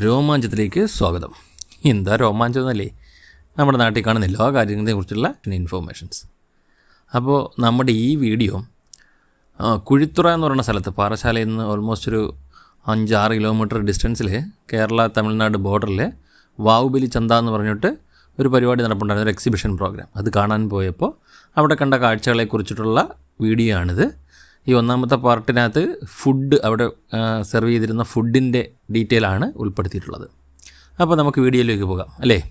രോമാഞ്ചത്തിലേക്ക് സ്വാഗതം. എന്താ രോമാഞ്ചം എന്നല്ലേ, നമ്മുടെ നാട്ടിൽ കാണുന്ന എല്ലാ കാര്യങ്ങളെക്കുറിച്ചുള്ള ഇൻഫോർമേഷൻസ്. അപ്പോൾ നമ്മുടെ ഈ വീഡിയോ കുഴിത്തുറ എന്ന് പറയുന്ന സ്ഥലത്ത്, പാറശാലയിൽ നിന്ന് ഓൾമോസ്റ്റ് ഒരു 5-6 കിലോമീറ്റർ ഡിസ്റ്റൻസിൽ കേരള തമിഴ്നാട് ബോർഡറിൽ വാവുബലി ചന്ത എന്ന് പറഞ്ഞിട്ട് ഒരു പരിപാടി നടപ്പുണ്ടായിരുന്നു, ഒരു എക്സിബിഷൻ പ്രോഗ്രാം. അത് കാണാൻ പോയപ്പോൾ അവിടെ കണ്ട കാഴ്ചകളെക്കുറിച്ചിട്ടുള്ള വീഡിയോ ആണിത്. ഈ ഒന്നാമത്തെ പാർട്ടിനകത്ത് ഫുഡ്, അവിടെ സെർവ് ചെയ്തിരുന്ന ഫുഡിൻ്റെ ഡീറ്റെയിൽ ആണ് ഉൾപ്പെടുത്തിയിട്ടുള്ളത്. അപ്പോൾ നമുക്ക് വീഡിയോയിലേക്ക് പോകാം അല്ലേ.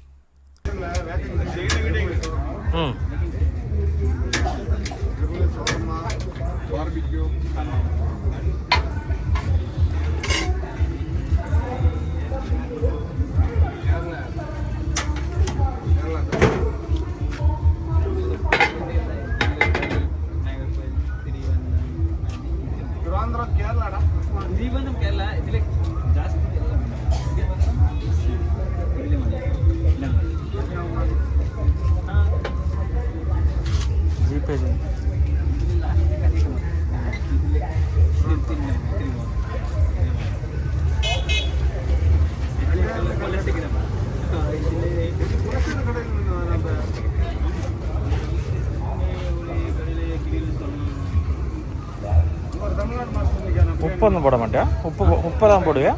ഉപ്പൊന്നും പോടാൻ മാറ്റാ, ഉപ്പെല്ലാം പോടുക.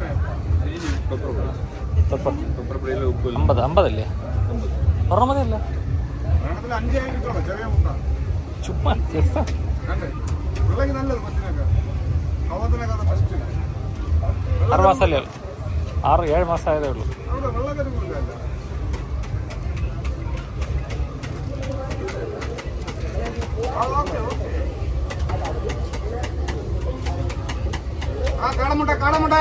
50 അല്ലേ, ഒരെണ്ണം മതിയല്ലേ? ചുമ്മാ 6 മാസമല്ലേ, 6-7 മാസം ആയതേ ഉള്ളൂ. കാടമുട്ട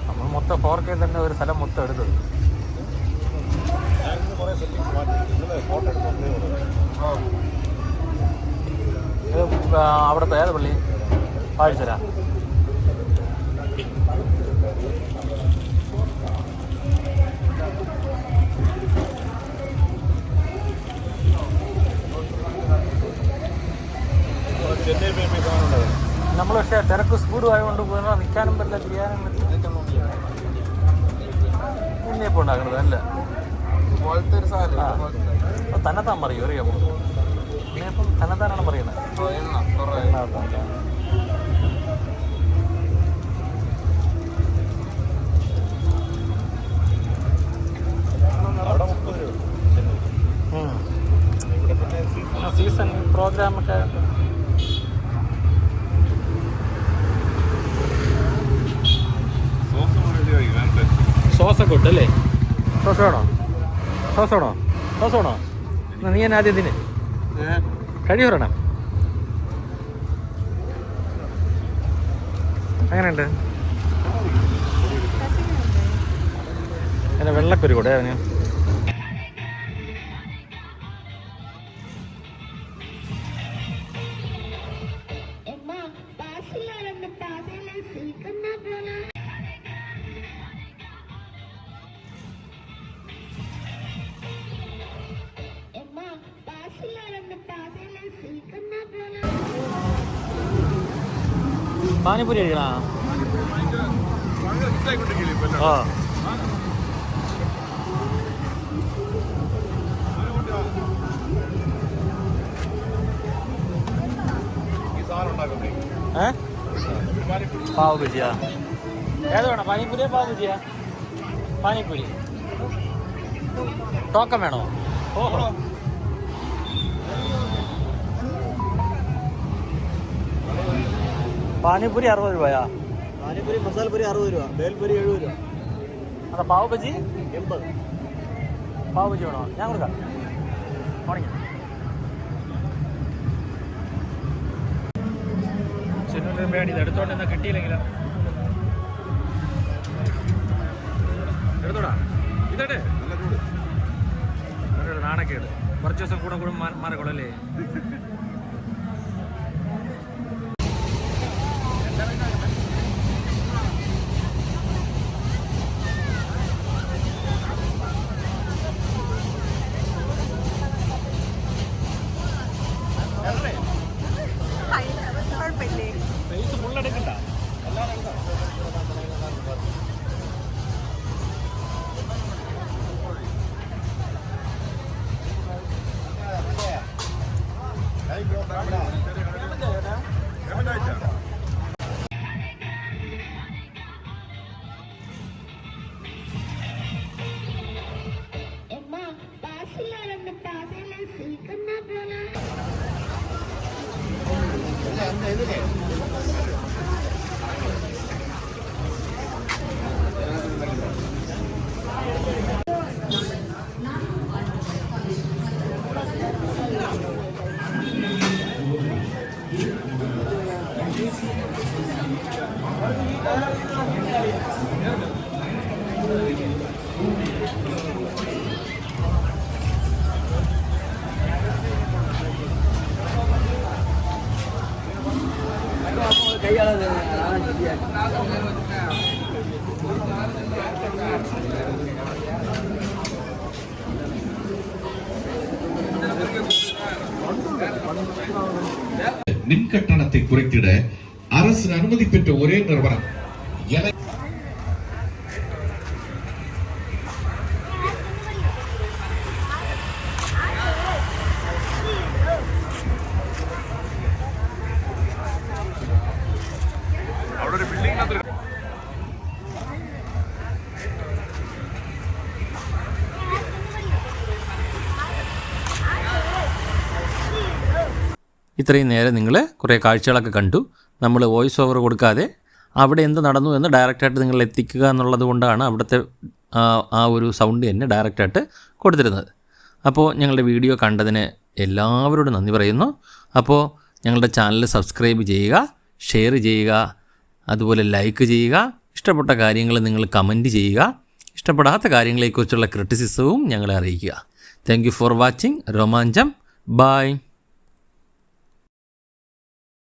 നമ്മൾ മൊത്തം 4K തന്നെ ഒരു സ്ഥലം മൊത്തം എടുത്തത്. അവിടുത്തെ ഏത് പള്ളി? പാഴ്ചര. നമ്മൾ പക്ഷേ തിരക്ക് സ്പീഡ് ആയതുകൊണ്ട് പോയാൽ നിൽക്കാനും പറ്റില്ല, ചെയ്യാനും പറ്റില്ല. ഉണ്ണിയപ്പം ഉണ്ടാക്കുന്നത് അല്ല, തന്നെത്താൻ പറയും, അറിയാമോ? ഉണ്ണിയപ്പം തന്നെത്താനാണ് പറയുന്നത്. സീസൺ പ്രോഗ്രാമൊക്കെ സോസൊക്കെ ഇട്ടല്ലേ? സോസ് വേണോ? നീ തന്നെ ആദ്യം ഇതിന് കഴി പറയണം. അങ്ങനെയുണ്ട് അങ്ങനെ വെള്ളക്കൊരു കൂടെ അതിന്. പാനിപ്പൂരി കഴിക്കണ ആ പാവ് ബജിയാ ഏത് വേണം പാനിപ്പൂരിയാ പാവ് ബജിയാ പാനിപ്പൂരി ടോക്കൺ വേണോ ഓഹോ പാനിപ്പൂരി 60 രൂപയാ പാനിപ്പൂരി മസാലപ്പൂരി 60 രൂപ ബേൽപൂരി 70 രൂപ അതാ പാവ് ബജി 80 പാവ് ബജി വേണോ ഞാൻ കൊടുക്കാം ഉണങ്ങി ചെന്നൂരിന് പേടി ഇത് എടുത്തോണ്ട് എന്നാ കിട്ടിയില്ലെങ്കിലോ എടുത്തോടാ ഇതേ നാണക്കേട് കുറച്ച് ദിവസം കൂടെ കൂടെ മാറിക്കൊള്ളല്ലേ ഫേസ് ഫുള്ളെടുക്കണ്ട மின் கட்டணத்தை குறைத்திட அரசு அனுமதி பெற்ற ஒரே நிறுவனம் ഇത്രയും നേരം നിങ്ങൾ കുറേ കാഴ്ചകളൊക്കെ കണ്ടു. നമ്മൾ വോയിസ് ഓവർ കൊടുക്കാതെ അവിടെ എന്ത് നടന്നു എന്ന് ഡയറക്റ്റായിട്ട് നിങ്ങൾ എത്തിക്കുക എന്നുള്ളത് കൊണ്ടാണ് അവിടുത്തെ ആ ഒരു സൗണ്ട് തന്നെ ഡയറക്റ്റായിട്ട് കൊടുത്തിരുന്നത്. അപ്പോൾ ഞങ്ങളുടെ വീഡിയോ കണ്ടതിന് എല്ലാവരോടും നന്ദി പറയുന്നു. അപ്പോൾ ഞങ്ങളുടെ ചാനൽ സബ്സ്ക്രൈബ് ചെയ്യുക, ഷെയർ ചെയ്യുക, അതുപോലെ ലൈക്ക് ചെയ്യുക. ഇഷ്ടപ്പെട്ട കാര്യങ്ങൾ നിങ്ങൾ കമൻറ്റ് ചെയ്യുക. ഇഷ്ടപ്പെടാത്ത കാര്യങ്ങളെക്കുറിച്ചുള്ള ക്രിറ്റിസിസവും ഞങ്ങളെ അറിയിക്കുക. Thank you for watching Romancham. By.